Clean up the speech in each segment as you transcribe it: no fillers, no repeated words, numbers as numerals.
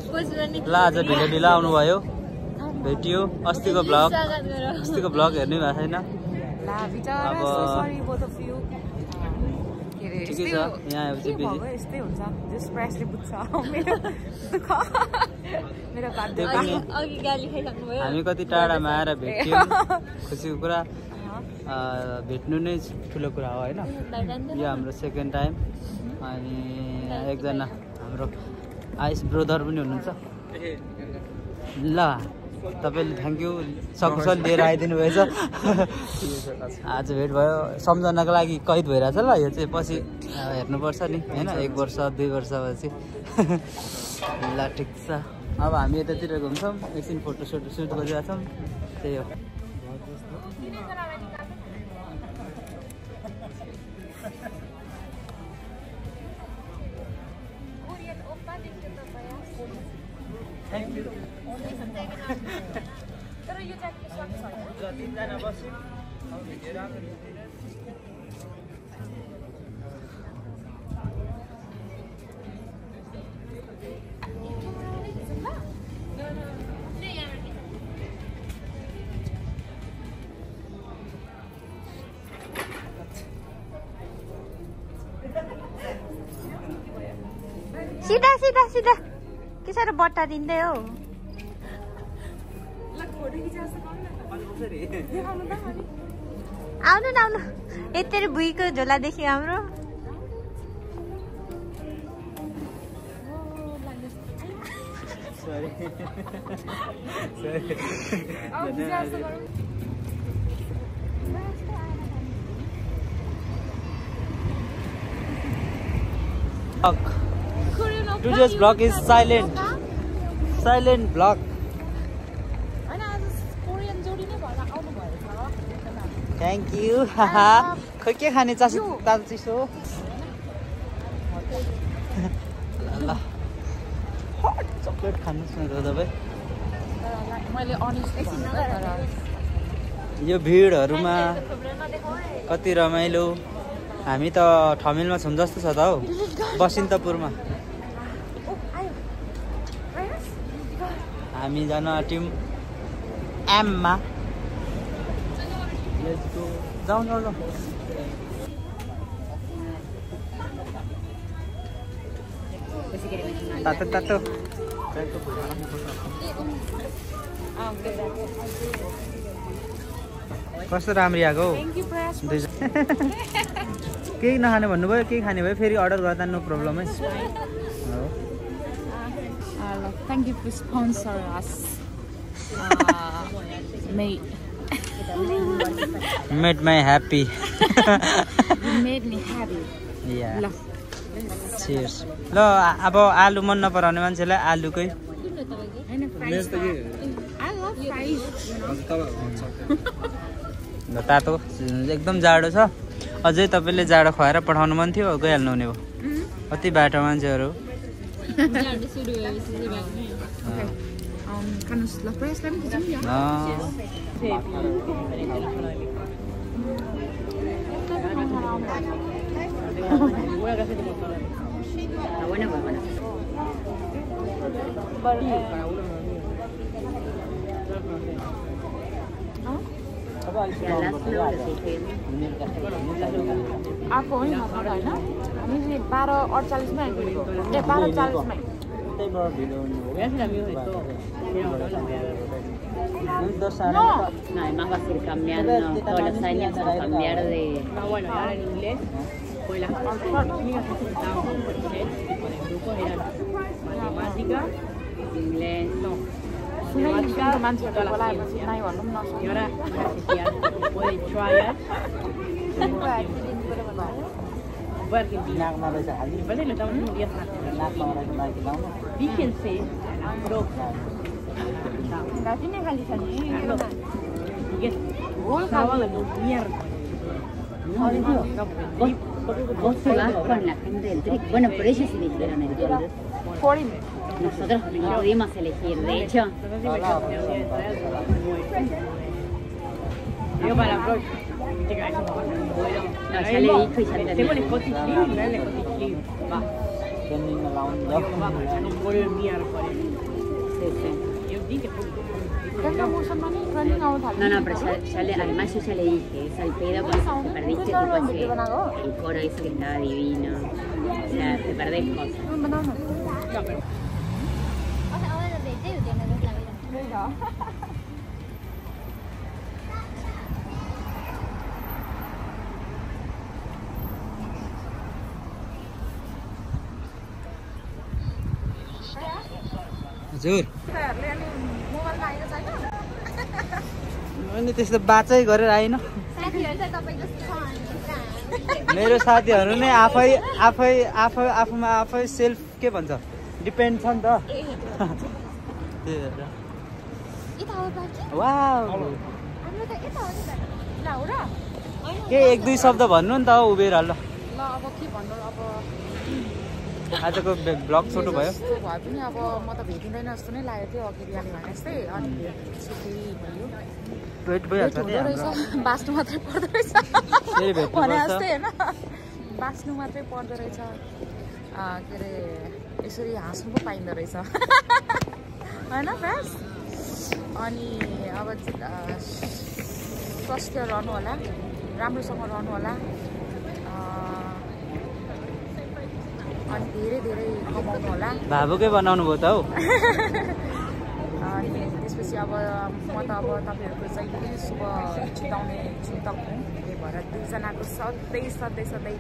ल आज ढिलो ढिलो आउनुभयो भेटियो अस्तिको ब्लग हेर्नु भएको छैन अब ठिकै छ यहाँ आएपछि बिजी हामी कति टाढामा आएर भेट्यौँ खुसीको कुरा भेट्नु नै ठुलो कुरा हो होइन यो हाम्रो सेकेन्ड टाइम अनि एकजना हाम्रो आइस ब्रदर पनि हुनुहुन्छ ल तपाईले थ्याङ्क यू सकुशल लिएर आइदिनु भएछ आज भेट भयो सम्झनाको लागि कैद भइरहेछ ल यो चाहिँ पछि हेर्नुपर्छ नि होइन 1 वर्ष 2 वर्षपछि ल ठिक छ अब हामी यतातिर घुम्छौँ एकछिन फोटो सुट गरिरहेछौँ त्यही हो Thank you. सीधा के साह्रो बट्टा दिँदै हो आउनु न आउनु यति भुइँको झोला देख्यो हाम्रो Today's vlog is silent vlog. Thank you. खोइ के खाने तातो चिसो ल चकलेट खानु सुनेर तपाईँ यो भिडहरुमा कति रमाइलो हामी त ठमेलमा छौं जस्तो छ त हौ बसिन्तपुरमा हामी जान टिम एम मा लेट्स गो जाऊ तातो कस्तो राम्री आको केही नखाने भन्नुभयो केही खाने भयो फेरि अर्डर गर्दा नो प्रब्लम है Thank you for sponsor us. Made me happy. You made me happy. Yeah. Cheers. ल अब आलु मन नपराउने मान्छेलाई आलुकै I love fries. ल तातो एकदम जाडो छ अझै तपाईले जाडो खुवाएर पठाउनु मन थियो गइहाल्नु हुने भयो कति बाटो मान्छेहरु जाडो सुरु भएपछि kan setelah press kan kita ya. Aku ini apa na? Ini 12:48 मा आइपुगेको. 12:40 मा. No, además va a ir cambiando, todos los años va a cambiar de... bueno, ahora en inglés, pues las únicas que estábamos por inglés, tipo de grupos, eran matemática, inglés, no, matemática, todas las ciencias. Y ahora gracias después de trial, fue Argentina. Me parece que lo estamos haciendo 10 años. Fíjense, bro. Casi me realizan Gol sábado miércoles. Vos te vas con la gente del TRIC. Bueno, pero ellos eligieron el gol. Nosotros no pudimos elegir, de hecho. Digo para la próxima. No, ya le he dicho y ya le tengo el Scottish League y no el Scottish League. Va. Digo, va, ya no puedo el miércoles. Sí, sí. Tengo mucho money, running out. No, no, pero además yo ya le dije, es al pedo porque te perdiste tipo el coro hizo que estaba divino. O sea, te perdés cosas. हजुर मैले त्यस्तो बाचै गरेर आइन मेरो साथीहरू नै आफूमा आफै सेल्फ के भन्छ डिपेन्ड छ नि त त्यही भएर वाउ के एक दुई शब्द भन्नु नि त उभिएर ल अब के भन्नु अब आजको ब्लग छोटो भयो भए पनि अब म त भेटिँदैन जस्तो नै लागेको थियो अघि बिहान भने जस्तै अनि भयो भेट भइहाल्छ नि बाँच्नु मात्रै पर्दो रहेछ फेरि भेट्नु भने पर्छ जस्तै होइन बाँच्नु मात्रै पर्दो रहेछ के अरे यसरी हाँस्नु पो पाइँदो रहेछ होइन फ्रेन्ड्स अनि अब स्वस्थ रहनु होला राम्रोसँग रहनु होला अनि धेरै धेरै कमाउनु होला भावुकै बनाउनु भयो त हौ अनि त्यसपछि अब म त अब तपाईँहरूको जहिले शुभ चिताउने चिन्तक हुँ त्यही भएर दुईजनाको सधैँ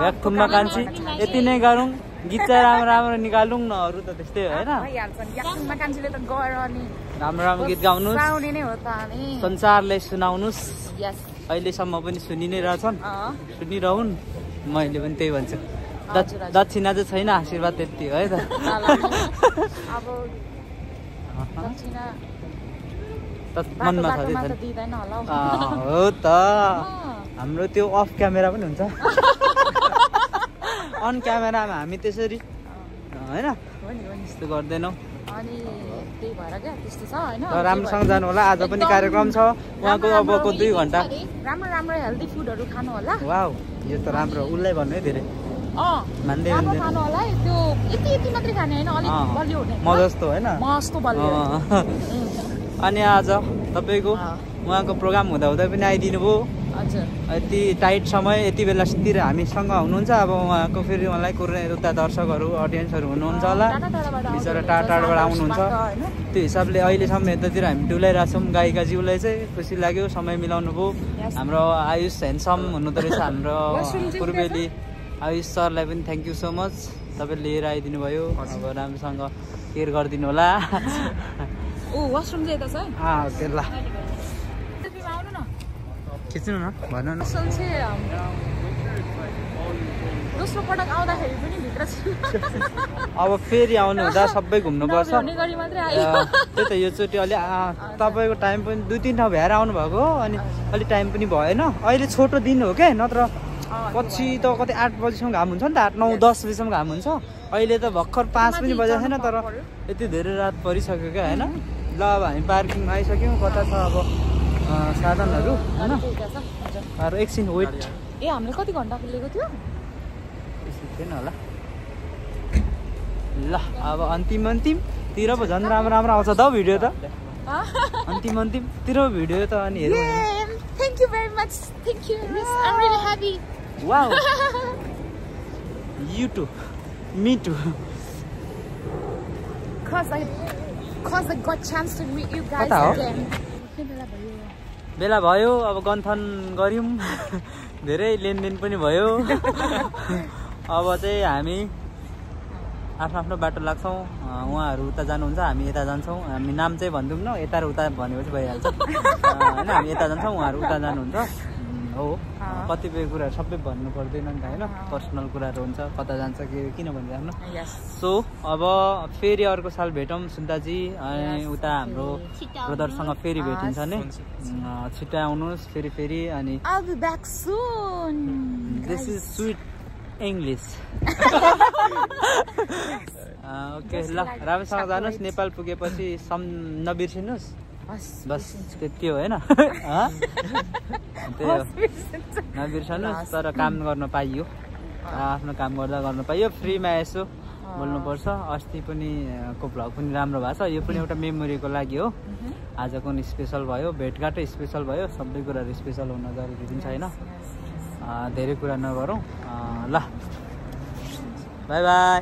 याकुममा कान्छी यति नै गरौँ गीत चाहिँ राम्रो राम्रो निकालौँ न अरू त त्यस्तै होइन भइहाल्छ नि याकुममा कान्छीले त गएर अनि राम्रो राम्रो गीत गाउनुहोस् गाउने नै हो त अनि संसारलाई सुनाउनुहोस् यस अहिलेसम्म पनि सुनि नै रहेछन् सुनिरहन् मैले पनि त्यही भन्छु दक्षिणा चाहिँ छैन आशीर्वाद त्यति है त अब दक्षिणा मनमा दिँदैन होला हो त हाम्रो त्यो अफ क्यामेरा पनि हुन्छ अन क्यामेरामा हामी त्यसरी होइन त्यस्तो गर्दैनौँ अनि त्यही भएर क्या त्यस्तो छ होइन राम्रोसँग जानु होला आज पनि कार्यक्रम छ उहाँको अबको 2 घन्टा राम्रो राम्रो हेल्दी फुडहरू खानु होला वाउ यो त राम्रो उसलाई भन्नु है धेरै मान्दै राम्रो खानु होला है त्यो यति मात्रै खाने होइन अलिक बलियो हुने म जस्तो होइन मस्तो बलियो अनि आज तपाईँको उहाँको प्रोग्राम हुँदा पनि आइदिनु भयो हजुर यति टाइट समय यति बेलातिर हामीसँग हुनुहुन्छ अब उहाँको फेरि उहाँलाई उता दर्शकहरू अडियन्सहरू हुनुहुन्छ होला बिचरा टाढाबाट आउनुहुन्छ त्यो हिसाबले अहिलेसम्म यतातिर हामी डुलाइरहेको छौँ गायिकाज्यूलाई चाहिँ खुसी लाग्यो समय मिलाउनु भयो हाम्रो आयुष ह्यान्डसम हुनुहुँदो रहेछ हाम्रो पूर्वेली आयुष सरलाई पनि थ्याङ्क यू सो मच तपाईँले लिएर आइदिनु भयो अब राम्रोसँग केयर गरिदिनु होला वासरुम चाहिँ यता छ ओके ल खिच्नु न भन्नु न दोस्रो पटक आउँदाखेरि पनि भित्र अब फेरि आउनु हुँदा सबै घुम्नुपर्छ त्यही त योचोटि अलि तपाईँको टाइम पनि 2-3 ठाउँ भएर आउनु भएको हो अनि अलिक टाइम पनि भएन अहिले छोटो दिन हो क्या नत्र पछि त कतै 8 बजीसम्म घाम हुन्छ नि त 8, 9, 10 बजीसम्म घाम हुन्छ अहिले त भर्खर 5 पनि बजेको छैन तर यति धेरै रात परिसक्यो क्या होइन ल अब हामी पार्किङमा आइसक्यौँ कता छ अब साधनहरू होइन अरू एकछिन वेट हामीले कति घन्टा लिएको थियो थिएन होला ल अब अन्तिमतिर पो झन् राम्रो राम्रो आउँछ त भिडियो त अन्तिमतिर भिडियो त अनि हेरौँ thank you very much thank you I'm really happy wow you too me too cause I got chance to meet you guys again बेला भयो अब गन्थन गऱ्यौँ धेरै लेनदेन पनि भयो अब चाहिँ हामी आफ्नो बाटो लाग्छौँ उहाँहरू उता जानुहुन्छ हामी यता जान्छौँ हामी नाम चाहिँ भनिदिउँ न यता र उता भनेपछि भइहाल्छ होइन हामी यता जान्छौँ उहाँहरू उता जानुहुन्छ हो कतिपय कुराहरू सबै भन्नु पर्दैन नि त होइन पर्सनल कुराहरू हुन्छ कता जान्छ के किन भनिराख्नु सो अब फेरि अर्को साल भेटौँ सुन्ताजी अनि उता हाम्रो ब्रदरसँग फेरि भेटिन्छ नि छिट्टै आउनुहोस् फेरि अनि this is sweet English okay ल राम्रोसँग जानुहोस् नेपाल पुगेपछि नबिर्सिनुहोस् बस त्यति हो होइन त्यही हो नबिर्सनुहोस् तर काम गर्न पाइयो आफ्नो काम गर्न पाइयो फ्रीमा यसो बोल्नुपर्छ। अस्ति पनि को भ्लग पनि राम्रो भएको छ, यो पनि एउटा मेमोरीको लागि हो। आजको नि स्पेसल भयो, भेटघाटै स्पेसल भयो, सबै कुराहरू स्पेसल हुन जरुरी पनि छैन। धेरै कुरा नगरौँ। ल बाई बाई।